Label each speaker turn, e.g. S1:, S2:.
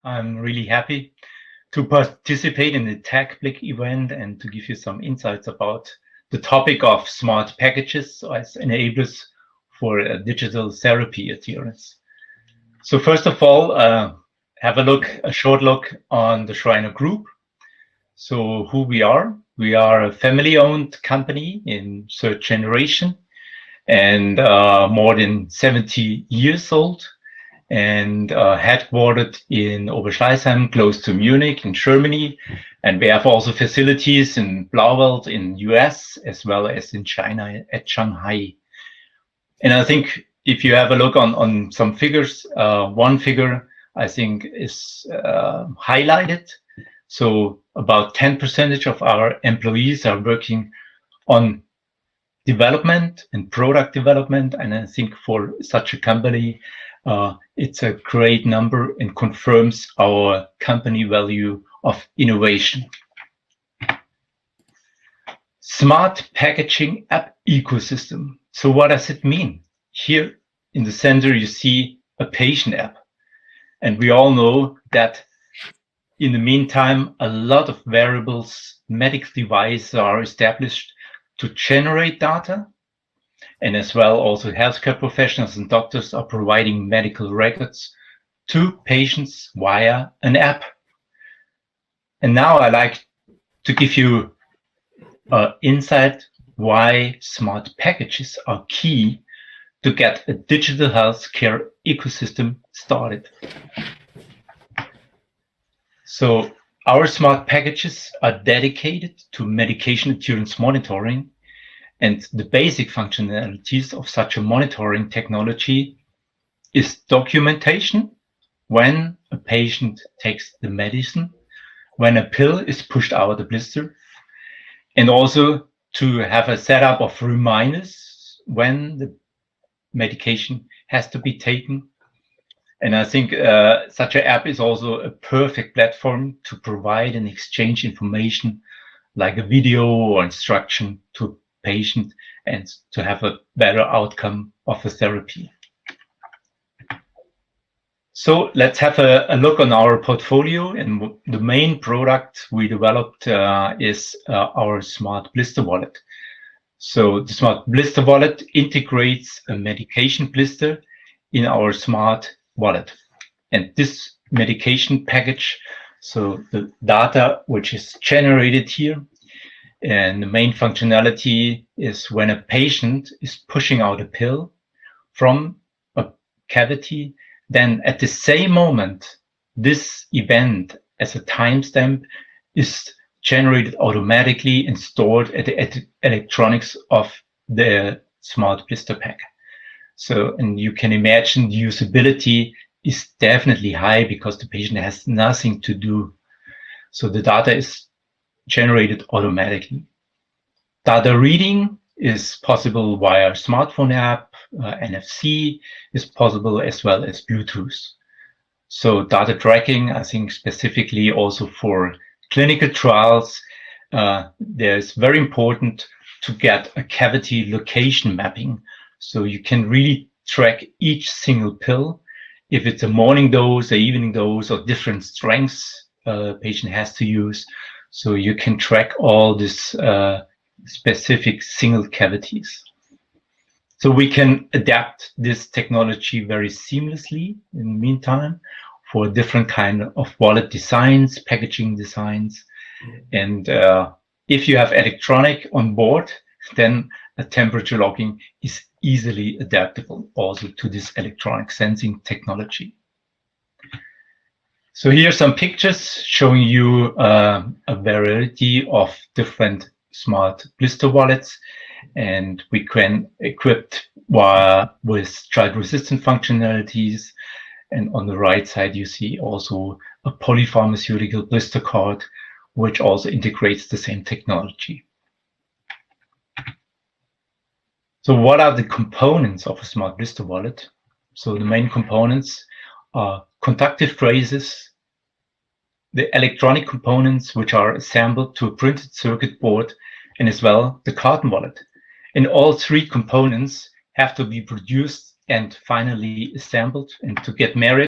S1: I'm really happy to participate in the TechBlick event and to give you some insights about the topic of smart packages as enablers for digital therapy adherence. So first of all, have a short look on the Schreiner Group. So who we are. We are a family-owned company in third generation and more than 70 years old, and headquartered in Oberschleißheim, close to Munich in Germany. And we have also facilities in Blauwald in US, as well as in China at Shanghai. And I think if you have a look on some figures, one figure I think is highlighted. So about 10% of our employees are working on development and product development. And I think for such a company, it's a great number and confirms our company value of innovation. Smart packaging app ecosystem. So what does it mean? Here in the center, you see a patient app. And we all know that in the meantime, a lot of variables, medical devices are established to generate data. And as well, also healthcare professionals and doctors are providing medical records to patients via an app. And now I like to give you insight why smart packages are key to get a digital healthcare ecosystem started. So our smart packages are dedicated to medication adherence monitoring, and the basic functionalities of such a monitoring technology is documentation when a patient takes the medicine, when a pill is pushed out of the blister, and also to have a setup of reminders when the medication has to be taken. And I think such an app is also a perfect platform to provide and exchange information like a video or instruction to patient and to have a better outcome of the therapy. So let's have a look on our portfolio, and the main product we developed is our smart blister wallet. So the smart blister wallet integrates a medication blister in our smart wallet, and this medication package, so the data which is generated here, and the main functionality is when a patient is pushing out a pill from a cavity, then at the same moment, this event as a timestamp is generated automatically and stored at the electronics of the smart blister pack. So, and you can imagine the usability is definitely high because the patient has nothing to do. So the data is generated automatically. Data reading is possible via smartphone app, NFC is possible, as well as Bluetooth. So data tracking, I think specifically also for clinical trials, there's very important to get a cavity location mapping. So you can really track each single pill, if it's a morning dose, an evening dose, or different strengths a patient has to use. So you can track all this specific single cavities. So we can adapt this technology very seamlessly in the meantime for different kind of wallet designs, packaging designs. And if you have electronic on board, then a temperature logging is easily adaptable also to this electronic sensing technology. So here are some pictures showing you a variety of different smart blister wallets, and we can equip with child-resistant functionalities. And on the right side, you see also a polypharmaceutical blister card, which also integrates the same technology. So what are the components of a smart blister wallet? So the main components are conductive traces, the electronic components which are assembled to a printed circuit board, and as well the carton wallet. And all three components have to be produced and finally assembled, and to get married